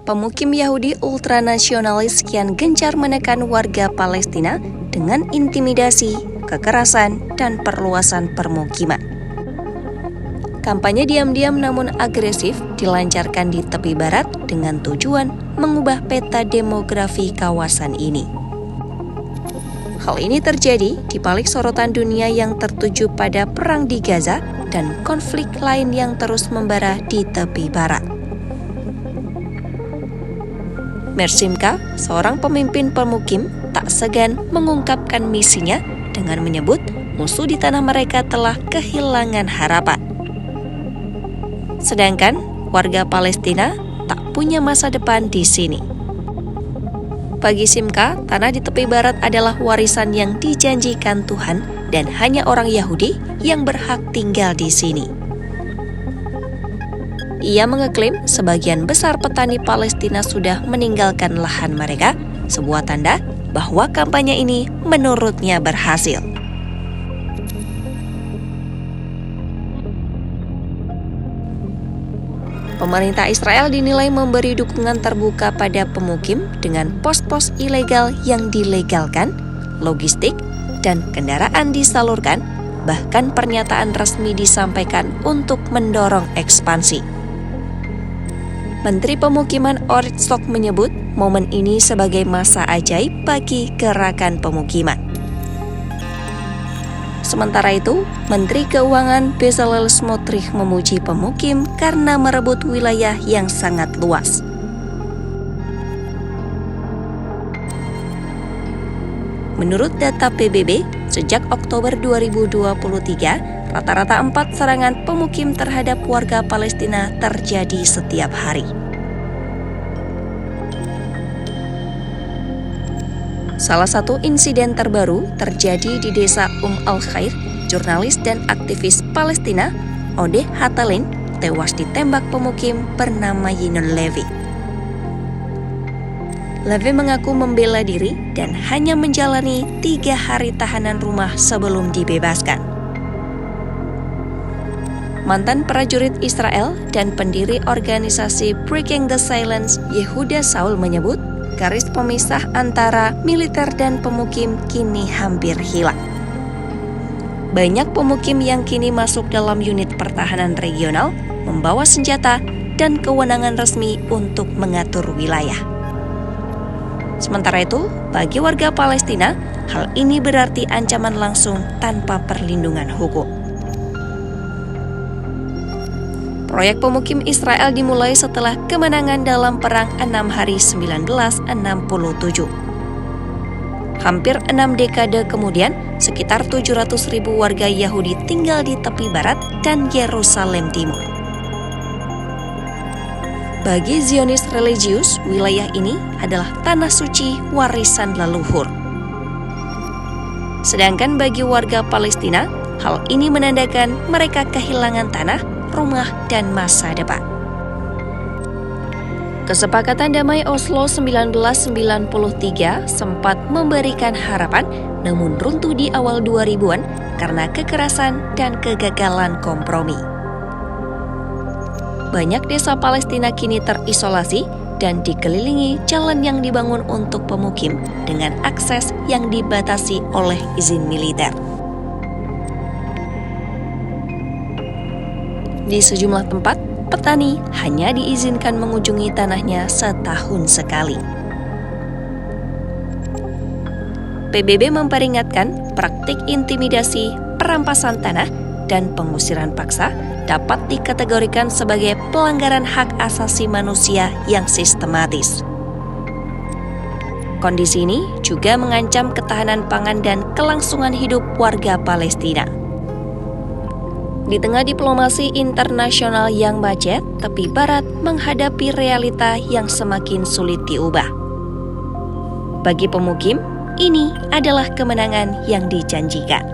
pemukim Yahudi ultranasionalis kian gencar menekan warga Palestina dengan intimidasi, kekerasan, dan perluasan permukiman. Kampanye diam-diam namun agresif dilancarkan di tepi barat dengan tujuan mengubah peta demografi kawasan ini. Hal ini terjadi di balik sorotan dunia yang tertuju pada perang di Gaza dan konflik lain yang terus membara di tepi barat. Meir Simcha, seorang pemimpin pemukim, tak segan mengungkapkan misinya dengan menyebut musuh di tanah mereka telah kehilangan harapan. Sedangkan warga Palestina tak punya masa depan di sini. Bagi Simcha, tanah di tepi barat adalah warisan yang dijanjikan Tuhan dan hanya orang Yahudi yang berhak tinggal di sini. Ia mengeklaim sebagian besar petani Palestina sudah meninggalkan lahan mereka, sebuah tanda bahwa kampanye ini menurutnya berhasil. Pemerintah Israel dinilai memberi dukungan terbuka pada pemukim dengan pos-pos ilegal yang dilegalkan, logistik, dan kendaraan disalurkan, bahkan pernyataan resmi disampaikan untuk mendorong ekspansi. Menteri Pemukiman Orit Stok menyebut momen ini sebagai masa ajaib bagi gerakan pemukiman. Sementara itu, Menteri Keuangan Bezalel Smotrich memuji pemukim karena merebut wilayah yang sangat luas. Menurut data PBB, sejak Oktober 2023, rata-rata 4 serangan pemukim terhadap warga Palestina terjadi setiap hari. Salah satu insiden terbaru terjadi di desa Al-Khair. Jurnalis dan aktivis Palestina, Odeh Hatalin, tewas ditembak pemukim bernama Yinon Levi. Levi mengaku membela diri dan hanya menjalani 3 hari tahanan rumah sebelum dibebaskan. Mantan prajurit Israel dan pendiri organisasi Breaking the Silence, Yehuda Saul menyebut, garis pemisah antara militer dan pemukim kini hampir hilang. Banyak pemukim yang kini masuk dalam unit pertahanan regional, membawa senjata dan kewenangan resmi untuk mengatur wilayah. Sementara itu, bagi warga Palestina, hal ini berarti ancaman langsung tanpa perlindungan hukum. Proyek pemukim Israel dimulai setelah kemenangan dalam Perang 6 Hari 1967. Hampir 6 dekade kemudian, sekitar 700.000 warga Yahudi tinggal di tepi barat dan Yerusalem Timur. Bagi Zionis religius, wilayah ini adalah tanah suci warisan leluhur. Sedangkan bagi warga Palestina, hal ini menandakan mereka kehilangan tanah, rumah, dan masa depan. Kesepakatan damai Oslo 1993 sempat memberikan harapan, namun runtuh di awal 2000-an karena kekerasan dan kegagalan kompromi. Banyak desa Palestina kini terisolasi dan dikelilingi jalan yang dibangun untuk pemukim dengan akses yang dibatasi oleh izin militer. Di sejumlah tempat, petani hanya diizinkan mengunjungi tanahnya setahun sekali. PBB memperingatkan praktik intimidasi, perampasan tanah, dan pengusiran paksa dapat dikategorikan sebagai pelanggaran hak asasi manusia yang sistematis. Kondisi ini juga mengancam ketahanan pangan dan kelangsungan hidup warga Palestina. Di tengah diplomasi internasional yang macet, tepi barat menghadapi realita yang semakin sulit diubah. Bagi pemukim, ini adalah kemenangan yang dijanjikan.